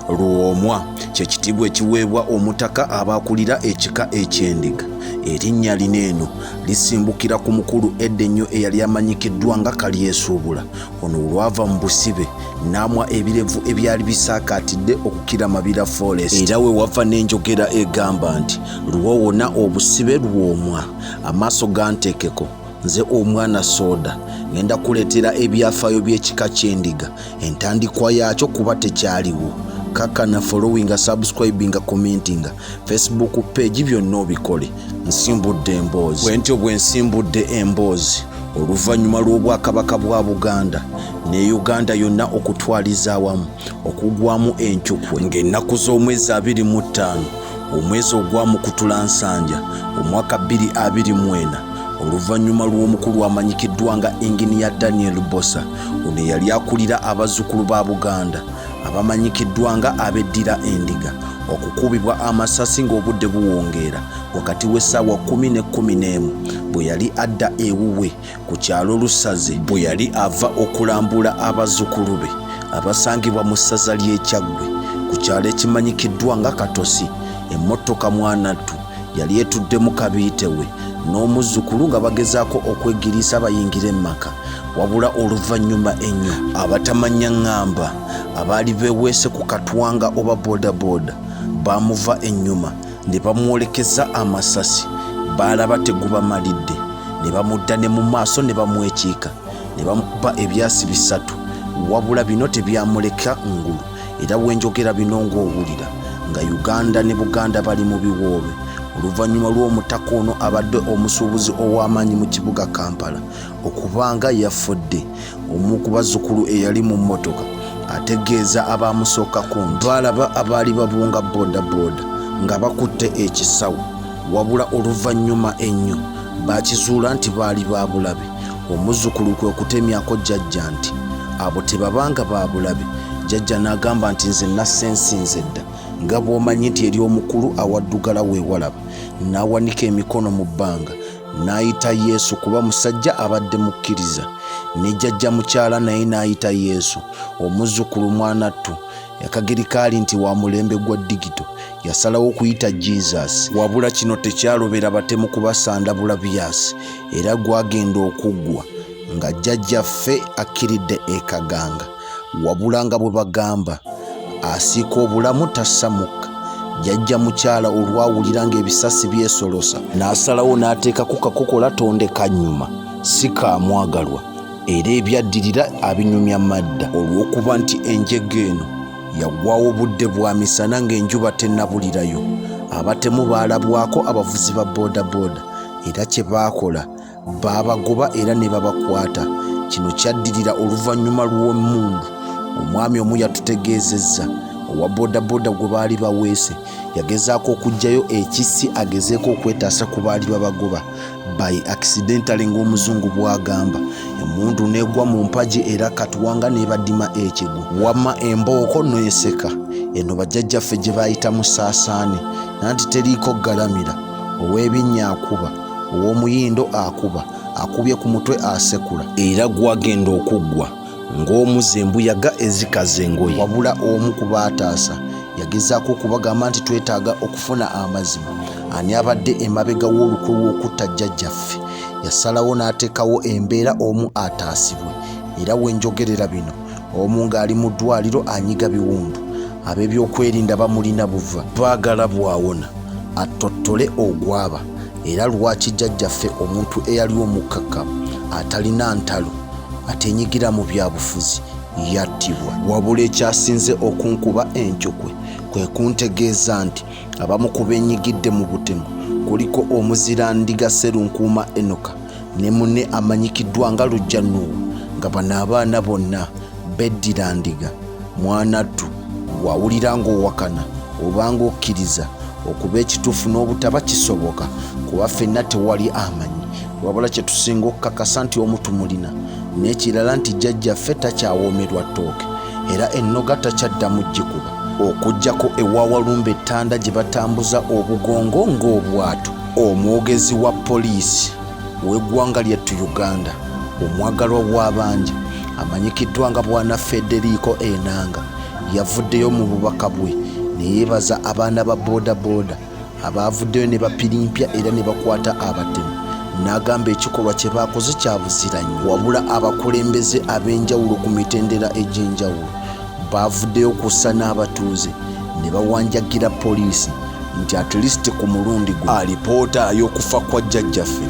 Lwomwa kye kitiibwa ekiweebwa omutaka abakulira ekika eky'Endiga. Erinnya lino eno lisimbukira ku mukulu edda ennyo eyali amanyikiddwa nga Kalyesuubula. Ono olwava mu busibe n'amwa ebirevu ebyali bisaakaatidde okukira Mabira Forest. Era we wava n'enjogera egamba nti luwowona obusibe Lwomwa. Amaaso ganteekeko nze omwana Soda ngenda kuleetera ebyafaayo by'ekika ky'Endiga. Entandikwa yaakyo kuba tekyaliwo. Kakana followinga, subscribinga, commentinga Facebook page byonna obikole. Nsimbudde emboozi. Bwentyo bwe nsimbudde emboozi oluvannyuma lw'obwakabaka bwa Buganda ne Uganda yonna okutwaliza awamu okugwamu enkyukwe ng'ennaku z'omwezi 25 omwezi ogwamukutula Nsanja omwaka 2024 oluvannyuma lw'omukulu amanyikiddwa nga Engineer Daniel Bosa. Ono yali akulira abazzukulu ba Buganda abamanyikiddwa nga abe'Ndiga Endiga okukubibwa amasasi ng'obudde buwongeera wakati w'essaawa 10 ne 11 bwe yali adda ewuwe ku kyalo Lusaze bwe yali ava okulambula abazzukulu be abasangibwa mu ssaza ly'e Kyaggwe ku kyalo ekimanyikiddwa nga Katosi. Emmotoka mwanattu yali etudde mu kabiite we n'omuzzukulu nga bagezaako okwegiriisa bayingire emmaka, wabula oluvannyuma ennyo abatamanya ŋŋamba abaali beeweese ku katwanga oba bodaboda baamuva ennyuma ne bamwolekeza amasasi. Baalaba tegubamalidde ne bamudda ne mu maaso ne bamwekiika ne bamukuba ebyasi 3, wabula bino tebyamuleka ngulu. Era bwenjogera bino ng'owulira nga Uganda ne Buganda bali mu biwoobe oluvannyuma lw'omutaka ono abadde omusuubuzi ow'amaanyi mu kibuga Kampala okubanga yafudde. Omu ku bazzukulu eyali mu mmotoka ategeeza abaamusookako nti balaba abaali babunga bodaboda nga bakutte ekisawo, wabula oluvannyuma ennyo baakizuula nti baali ba bulabe. Omuzzukulu kwe kutemyako Jjajja nti abo tebabanga ba bulabe. Jjajja n'agamba nti nze nasse nsinze dda nga bw'omanyi nti eri omukulu awaddugala weewalaba. N'awanika emikono mu bbanga n'ayita Yesu kuba musajja abadde mukkiriza. Ne Jjajja mukyala naye n'ayita Yesu. Omuzzukulu mwanattu yakageri kaali nti wa mulembe gwa digito yasalawo okuyita Jesus, wabula kino tekyalobera batemu kubasandabula byasi era gwagenda okuggwa nga Jjajjaffe akkiridde ekaganga, wabula nga bwe bagamba asiika obulamu tassamuka. Jjajja mukyala olwawulira ng'ebisasi byesolosa n'asalawo n'ateeka ku kakokola tonde kannyuma si kaamwagalwa era ebyaddirira abinyumya madda olw'okuba nti enjege eno yaggwawo obudde bwa misana ng'enjuba tennabulirayo. Abatemu baalabwako abavuzi ba bodaboda era kye baakola baabagoba era ne babakwata. Kino kyaddirira oluvannyuma lw'ommundu. Omwami omu yatutegeezezza owa bodaboda gwe baali baweese yagezaako okuggyayo ekisi agezeeko okwetaasa ku baali babagoba by accidentally ng'omuzungu bw'agamba. Emmundu n'egwa mu mpagi era katwanga n'ebadima ekigwo. Wamma embooko n'eseka. Eno bajjajjaffe gye baayita musaasaane nanti teriiko galamira. Ow'ebinnya akuba, ow'omuyindo akuba, akubye ku mutwe asekula. Era gwagenda okuggwa ng'omuze embuyaga ezikaze engoye. Wabula omu ku baataasa yagezaako okubagamba nti twetaaga okufuna amazima. Ani abadde emabega w'olukwe lw'okutta Jjajjaffe yasalawo n'ateekawo embeera omu ataasibwe. Era wenjogerera bino omu ng'ali mu ddwaliro anyiga biwundu. Ab'ebyokwerinda bamulina buva baagala bwawona attottole ogwaba. Era lwaki Jjajjaffe omuntu eyali omukkakkamu atalina ntalo atenyigira mu byabufuzi yattibwa. Wabula ekyasinze okunkuba enkyukwe kwe kuntegeeza nti abamu ku beenyigidde mu butemu kuliko omuzira Ndiga Sserunkuuma Enoka ne munne amanyikiddwa nga Lujja Nuuwa, nga bano abaana bonna beddira Ndiga. Mwanattu wawulira ng'owakana obanga okkiriza okuba ekituufu n'obutaba kisoboka kuba ffenna tewali amanyi, wabula kye tusinga okukakasa nti omu tumulina n'ekirala nti Jjajjaffe takyawoomerwa ttooke era ennoga takyaddamu gikuba okuggyako ewa Walumbe ettanda gye batambuza obugongo ng'obwatu. Omwogezi wa poliisi w'eggwanga lyettu Uganda, omwagalwa w'abanja amanyikiddwa nga Bwana Federico Enanga yavuddeyo mu bubaka bwe ne yeebaza abaana ba bodaboda abaavuddeyo ne bapirimpya era ne bakwata abatemu. N'agamba ekikolwa kye baakoze kya buzira nnyo, wabula abakulembeze ab'enjawulo ku mitendera egy'enjawulo baavuddeyo kussa n'abatuuze ne bawanjagira poliisi nti at least ku mulundi gwe alipoota y'okufa kwa jjajjaffe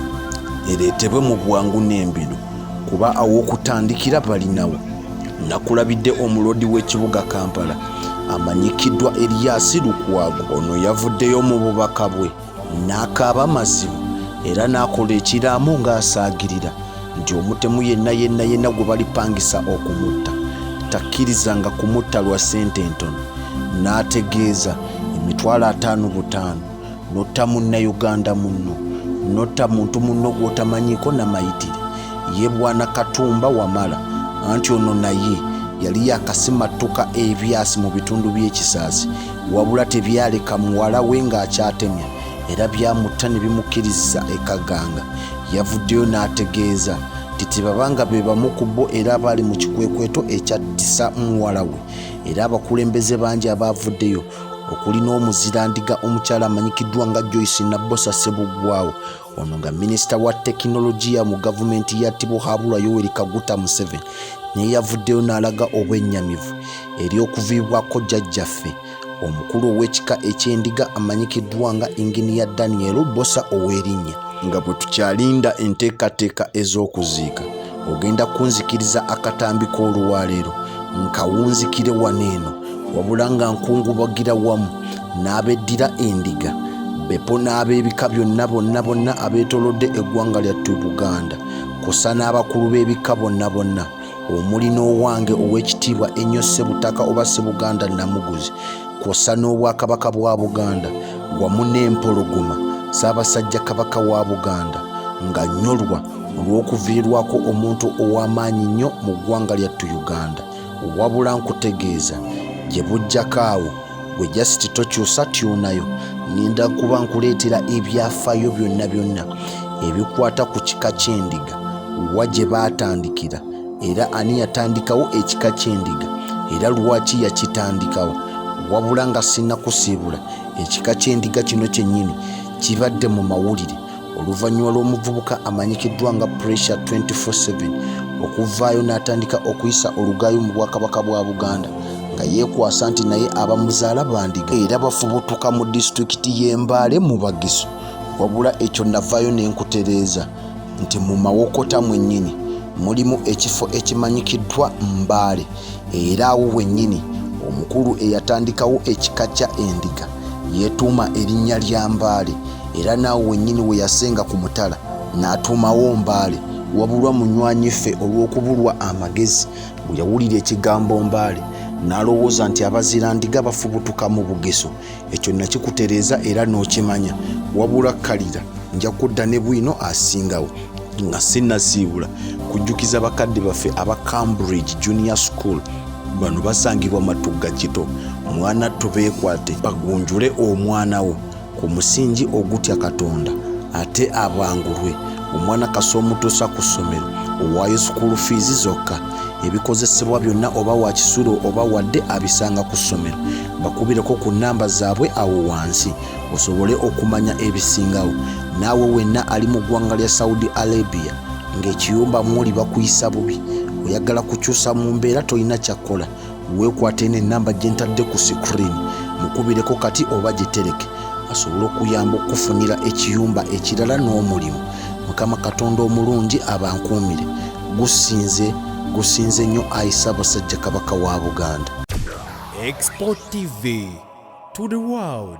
ereetebwe mu bwangu n'embiro kuba aw'okutandikira balinawo. Nakulabidde omulodi w'ekibuga Kampala amanyikiddwa Erias Lukwago. Ono yavuddeyo mu bubaka bwe n'akaaba mazibu era n'akola ekiraamo ng'asaagirira nti omutemu yenna gwe balipangisa okumutta takkirizanga kumutta lwa ssente entono. N'ategeeza $50,000 notta munnayuganda munno, notta muntu munno gw'otamanyiiko na mayitire ye Bwana Katumba Wamala, anti ono naye yali yakasimattuka ebyasi mu bitundu by'ekisaasi wabula tebyaleka muwala we ng'akyatemya era byamutta ne bimukkiriza ekaganga. Yavuddeyo n'ategeeza nti tebabanga be bamu ku bo era abaali mu kikwekweto ekyattisa muwala we, era abakulembeze bangi abaavuddeyo okuli n'omuzirandiga omukyala amanyikiddwa nga Joyce Nabbosa Ssebuggwawo, ono nga minisita wa tekinologiya mu gavumenti ya Tibuhaburwa Yoweri Kaguta Museveni, naye yavuddeyo n'alaga obwennyamivu eri okuviibwako jjajjaffe omukulu ow'ekika eky'Endiga amanyikiddwa nga Inginiya Daniel Bosa ow'erinnya. Nga bwe tukyalinda enteekateeka ez'okuziika, ogenda kunzikiriza akatambi k'olwaleero nkawunzikire waneeno wabula nga nkungubagira wamu n'abe'Ndiga Endiga bepo n'ab'ebika bonna abeetolodde eggwanga lyattu Buganda kussa n'abakulu b'ebika bonna omuli n'owange ow'ekitiibwa ennyo Ssebutaka oba Ssebuganda Namuguzi kussa n'obwakabaka bwa Buganda wamu n'empologoma Ssaabasajja Kabaka wa Buganda nga nnyolwa olw'okuviirwako omuntu ow'amaanyi nnyo mu ggwanga lyattu Uganda. Wabula nkutegeeza gye bujjako awo gwe jasiti tokyusa tyunayo, ninda kuba nkuleetera ebyafaayo byonna ebikwata ku kika ky'Endiga, wa gye baatandikira era ani yatandikawo ekika ky'Endiga era lwaki yakitandikawo. Wabula nga sinnakusiibula ekika ky'Endiga kino kyennyini kibadde mu mawulire oluvannyuma lw'omuvubuka amanyikiddwa nga Pressure 24/7 okuvaayo n'atandika okuyisa olugayo mu bwakabaka bwa Buganda nga yeekwasa nti naye abamuzaala bandiga era bafubutuka mu disitulikiti y'e Mbale mu Bagiso. Wabula ekyo navaayo n'enkutereeza nti mu Mawokota mwennyini mulimu ekifo ekimanyikiddwa Mbale era awo wennyini omukulu eyatandikawo ekika kya Endiga yeetuuma erinnya lya Mbale era naawe wennyini we yasenga ku mutala n'atuumawo Mbale. Wabulwa munywanyiffe olw'okubulwa amagezi bwe yawulira ekigambo Mbale n'alowooza nti abazirandiga bafubutuka mu Bugeso. Ekyo nakikutereeza era n'okimanya, wabula kkalira nja kudda ne bwino asingawo nga sinnasiibula kujjukiza bakadde baffe aba Cambridge Junior School. Bano basangibwa Matugga Kito. Mwana tubeekwate bagunjule omwana wo ku musingi ogutya Katonda ate abangulwe omwana kasoomutuusa ku ssomero owaayo school fees zokka. Ebikozesebwa byonna oba wa kisulo oba wadde abisanga ku ssomero. Bakubireko ku nnamba zaabwe awo wansi osobole okumanya ebisingawo. Naawe wenna ali mu ggwanga lya Saudi Arabia ng'ekiyumba mwoli bakuyisa bubi, oyagala kukyusa mu mbeera tolina kyakkola, weekwate n'ennamba gye ntadde ku sikrini, mukubireko kati oba gitereke asobole okuyamba okufunira ekiyumba ekirala n'omulimu. Mukama Katonda omulungi abankuumire. Gusinze nnyo Ayi Ssaabasajja Kabaka wa Buganda. Export TV to the world.